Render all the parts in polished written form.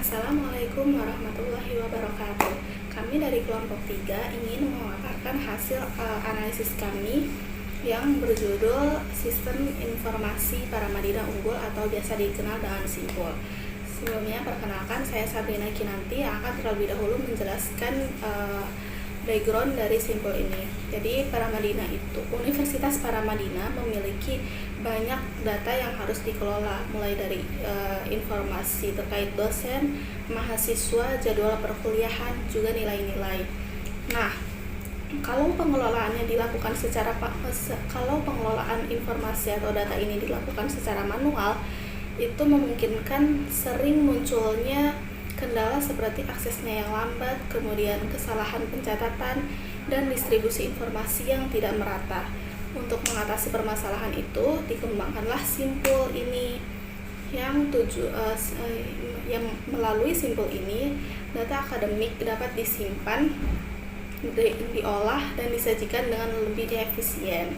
Assalamualaikum warahmatullahi wabarakatuh. Kami dari kelompok 3 ingin memaparkan hasil analisis kami yang berjudul Sistem Informasi Paramadina Unggul atau biasa dikenal dengan SIMPUL. Sebelumnya perkenalkan, saya Sabrina Kinanti yang akan terlebih dahulu menjelaskan background dari SIMPUL ini. Jadi Universitas Paramadina memiliki banyak data yang harus dikelola, mulai dari informasi terkait dosen, mahasiswa, jadwal perkuliahan, juga nilai-nilai. Nah, kalau pengelolaan informasi atau data ini dilakukan secara manual, itu memungkinkan sering munculnya kendala seperti aksesnya yang lambat, kemudian kesalahan pencatatan, dan distribusi informasi yang tidak merata. Untuk mengatasi permasalahan itu, dikembangkanlah SIMPUL ini yang melalui SIMPUL ini data akademik dapat disimpan, diolah, dan disajikan dengan lebih efisien.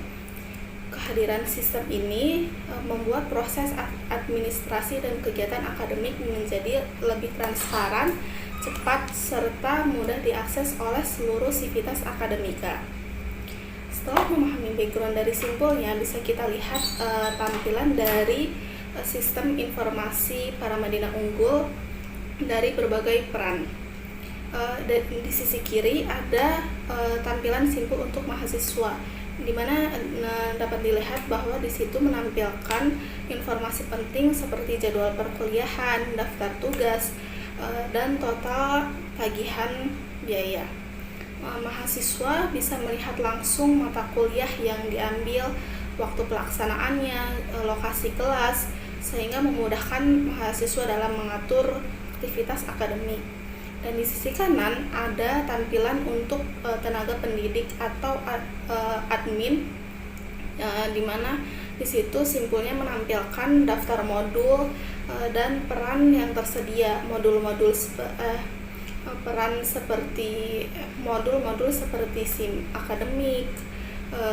Kehadiran sistem ini membuat proses administrasi dan kegiatan akademik menjadi lebih transparan, cepat, serta mudah diakses oleh seluruh sivitas akademika. Setelah memahami background dari SIMPULnya, bisa kita lihat tampilan dari sistem informasi Paramadina Unggul dari berbagai peran. Di sisi kiri ada tampilan SIMPUL untuk mahasiswa, di mana dapat dilihat bahwa di situ menampilkan informasi penting seperti jadwal perkuliahan, daftar tugas, dan total tagihan biaya. Mahasiswa bisa melihat langsung mata kuliah yang diambil, waktu pelaksanaannya, lokasi kelas, sehingga memudahkan mahasiswa dalam mengatur aktivitas akademik. Dan di sisi kanan ada tampilan untuk tenaga pendidik atau admin, di mana di situ SIMPULnya menampilkan daftar modul dan peran yang tersedia. Peran seperti modul-modul seperti SIM akademik,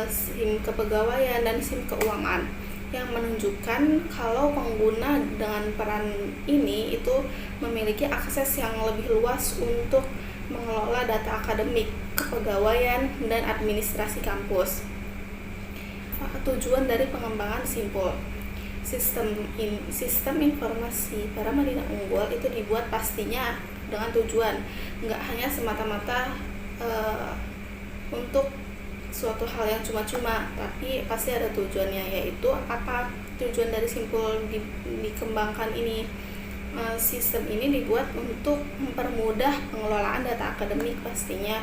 SIM kepegawaian, dan SIM keuangan, yang menunjukkan kalau pengguna dengan peran ini itu memiliki akses yang lebih luas untuk mengelola data akademik, kepegawaian, dan administrasi kampus. Tujuan dari pengembangan SIMPUL. Sistem informasi Paramadina Unggul itu dibuat pastinya dengan tujuan, nggak hanya semata-mata untuk suatu hal yang cuma-cuma, tapi pasti ada tujuannya, yaitu apa tujuan dari SIMPUL dikembangkan ini. Sistem ini dibuat untuk mempermudah pengelolaan data akademik, pastinya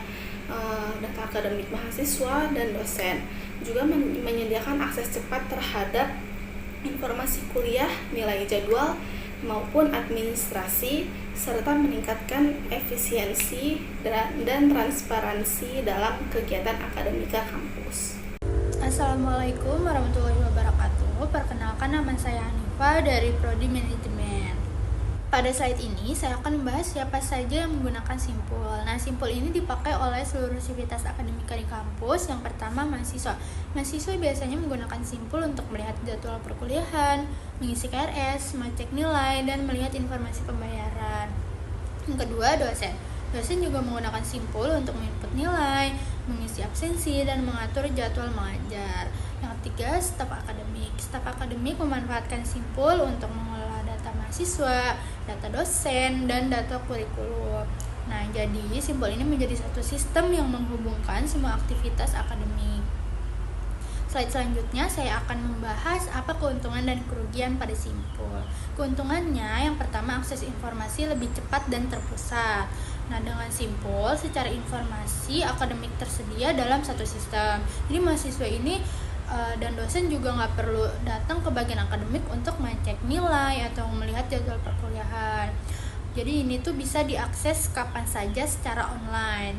data akademik mahasiswa dan dosen, juga menyediakan akses cepat terhadap informasi kuliah, nilai jadwal, maupun administrasi, serta meningkatkan efisiensi dan transparansi dalam kegiatan akademika kampus. Assalamualaikum warahmatullahi wabarakatuh. Perkenalkan, nama saya Hanifa dari Prodi Manajemen. Pada slide ini saya akan membahas siapa saja yang menggunakan SIMPUL. Nah, SIMPUL ini dipakai oleh seluruh sivitas akademika di kampus. Yang pertama, mahasiswa. Mahasiswa biasanya menggunakan SIMPUL untuk melihat jadwal perkuliahan, mengisi KRS, mengecek nilai, dan melihat informasi pembayaran. Yang kedua, dosen. Dosen juga menggunakan SIMPUL untuk menginput nilai, mengisi absensi, dan mengatur jadwal mengajar. Yang ketiga, staf akademik. Staf akademik memanfaatkan SIMPUL untuk mengelola data mahasiswa, data dosen, dan data kurikulum. Nah, jadi SIMPUL ini menjadi satu sistem yang menghubungkan semua aktivitas akademik. Slide selanjutnya saya akan membahas apa keuntungan dan kerugian pada SIMPUL. Keuntungannya, yang pertama, akses informasi lebih cepat dan terpusat. Nah, dengan SIMPUL, secara informasi akademik tersedia dalam satu sistem. Jadi mahasiswa ini dan dosen juga nggak perlu datang ke bagian akademik untuk mengecek nilai atau melihat jadwal perkuliahan. Jadi ini tuh bisa diakses kapan saja secara online.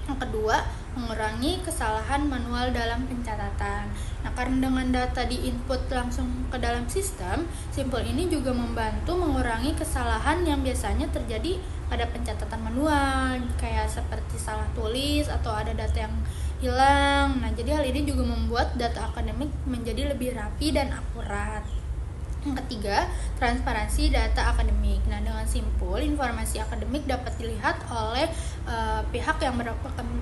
Yang kedua, mengurangi kesalahan manual dalam pencatatan. Nah, karena dengan data diinput langsung ke dalam sistem, SIMPUL ini juga membantu mengurangi kesalahan yang biasanya terjadi pada pencatatan manual, kayak seperti salah tulis atau ada data yang hilang. Nah, jadi hal ini juga membuat data akademik menjadi lebih rapi dan akurat. Yang ketiga, transparansi data akademik. Nah, dengan simpul, informasi akademik dapat dilihat oleh pihak yang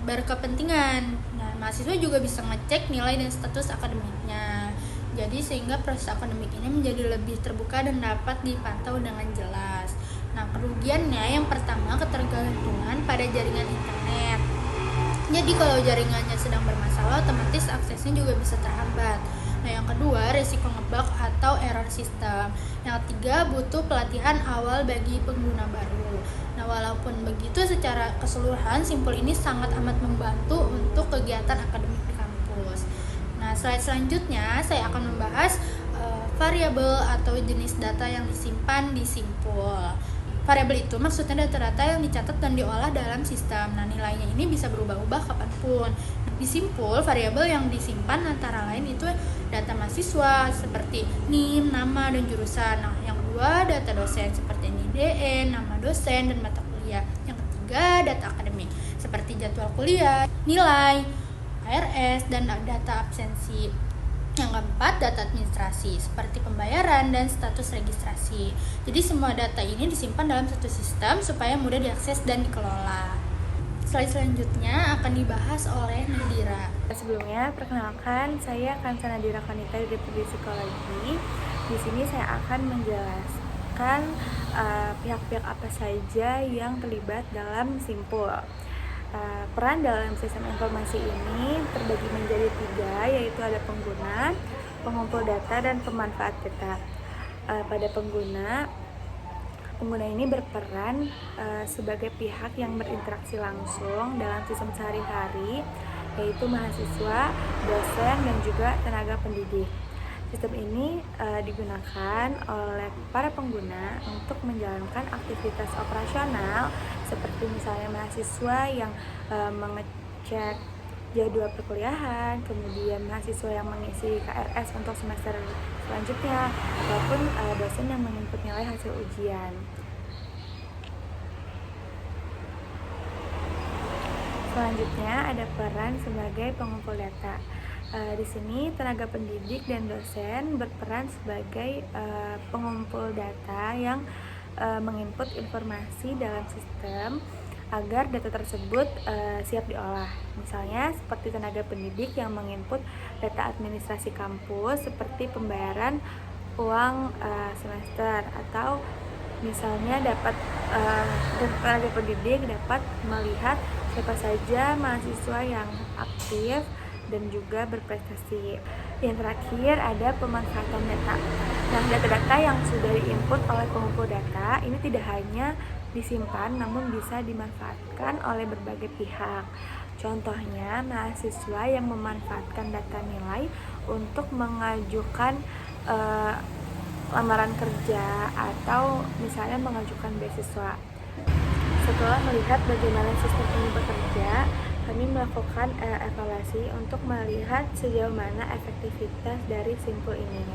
berkepentingan. Nah, mahasiswa juga bisa ngecek nilai dan status akademiknya. Jadi sehingga proses akademik ini menjadi lebih terbuka dan dapat dipantau dengan jelas. Nah, kerugiannya yang pertama, ketergantungan pada jaringan internet. Jadi kalau jaringannya sedang bermasalah, otomatis aksesnya juga bisa terhambat. Nah, yang kedua, risiko ngebug atau error sistem. Yang ketiga, butuh pelatihan awal bagi pengguna baru. Nah, walaupun begitu, secara keseluruhan simpul ini sangat amat membantu untuk kegiatan akademik di kampus. Nah, slide selanjutnya saya akan membahas variabel atau jenis data yang disimpan di simpul. Variabel itu maksudnya data-data yang dicatat dan diolah dalam sistem. Nah, nilainya ini bisa berubah-ubah kapanpun. Di simpul, variabel yang disimpan antara lain itu data mahasiswa seperti NIM, nama, dan jurusan. Nah, yang kedua, data dosen seperti NIDN, nama dosen, dan mata kuliah. Yang ketiga, data akademik seperti jadwal kuliah, nilai, ARS, dan data absensi. Yang keempat, data administrasi seperti pembayaran dan status registrasi. Jadi semua data ini disimpan dalam satu sistem supaya mudah diakses dan dikelola. Slide selanjutnya akan dibahas oleh Nadira. Sebelumnya, perkenalkan, saya Kansa Nadira Kanita dari Prodi Psikologi. Di sini saya akan menjelaskan pihak-pihak apa saja yang terlibat dalam simpul. Peran dalam sistem informasi ini terbagi menjadi 3, yaitu ada pengguna, pengumpul data, dan pemanfaat data. Pada pengguna ini berperan sebagai pihak yang berinteraksi langsung dalam sistem sehari-hari, yaitu mahasiswa, dosen, dan juga tenaga pendidik. Sistem ini digunakan oleh para pengguna untuk menjalankan aktivitas operasional seperti misalnya mahasiswa yang mengecek jadwal perkuliahan, kemudian mahasiswa yang mengisi KRS untuk semester selanjutnya, ataupun dosen yang menginput nilai hasil ujian. Selanjutnya ada peran sebagai pengumpul data. Di sini tenaga pendidik dan dosen berperan sebagai pengumpul data yang menginput informasi dalam sistem agar data tersebut siap diolah. Misalnya seperti tenaga pendidik yang menginput data administrasi kampus seperti pembayaran uang semester, atau misalnya tenaga pendidik dapat melihat siapa saja mahasiswa yang aktif dan juga berprestasi. Yang terakhir ada pemanfaatan data. Nah, data-data yang sudah diinput oleh pengumpul data ini tidak hanya disimpan namun bisa dimanfaatkan oleh berbagai pihak. Contohnya, mahasiswa yang memanfaatkan data nilai untuk mengajukan lamaran kerja atau misalnya mengajukan beasiswa. Setelah melihat bagaimana sistem ini bekerja, kami melakukan evaluasi untuk melihat sejauh mana efektivitas dari simpul ini.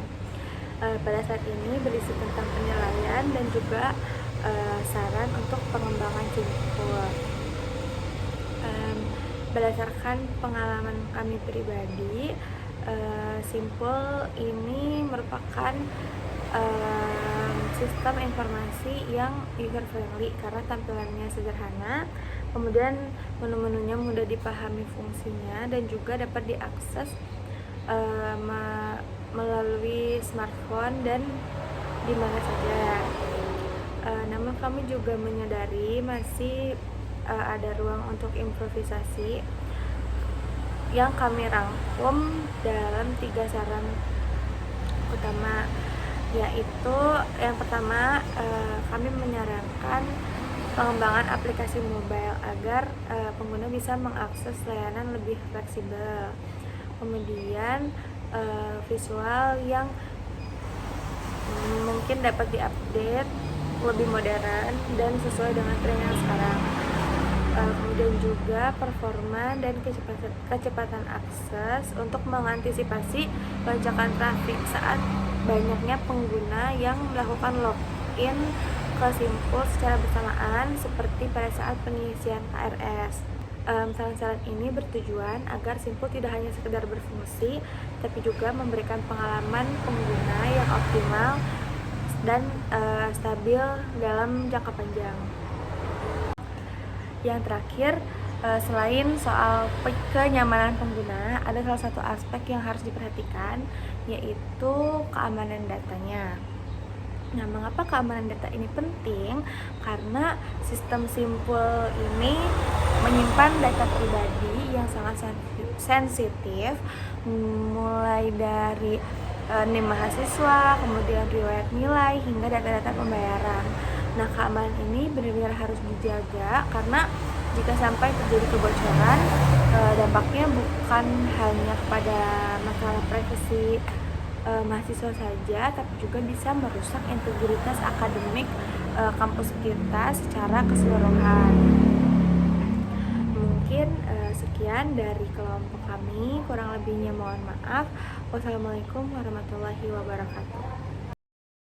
Pada saat ini berisi tentang penilaian dan juga saran untuk pengembangan simpul. Berdasarkan pengalaman kami pribadi, simpul ini merupakan sistem informasi yang user friendly karena tampilannya sederhana, kemudian menu-menunya mudah dipahami fungsinya, dan juga dapat diakses melalui smartphone dan di mana saja. Namun kami juga menyadari masih ada ruang untuk improvisasi yang kami rangkum dalam 3 saran utama, yaitu yang pertama, kami menyarankan pengembangan aplikasi mobile agar pengguna bisa mengakses layanan lebih fleksibel. Kemudian visual yang mungkin dapat diupdate lebih modern dan sesuai dengan tren yang sekarang. Kemudian juga performa dan kecepatan akses untuk mengantisipasi lonjakan trafik saat banyaknya pengguna yang melakukan login ke simpul secara bersamaan seperti pada saat pengisian KRS. Saran-saran ini bertujuan agar Simpul tidak hanya sekedar berfungsi, tapi juga memberikan pengalaman pengguna yang optimal dan stabil dalam jangka panjang. Yang terakhir, selain soal kenyamanan pengguna, ada salah satu aspek yang harus diperhatikan, yaitu keamanan datanya. Nah, mengapa keamanan data ini penting? Karena sistem Simpul ini menyimpan data pribadi yang sangat sensitif, mulai dari NIM mahasiswa, kemudian riwayat nilai, hingga data-data pembayaran. Nah, keamanan ini benar-benar harus dijaga karena jika sampai terjadi kebocoran, dampaknya bukan hanya kepada masalah privasi mahasiswa saja, tapi juga bisa merusak integritas akademik kampus kita secara keseluruhan. Mungkin sekian dari kelompok kami, kurang lebihnya mohon maaf. Wassalamualaikum warahmatullahi wabarakatuh.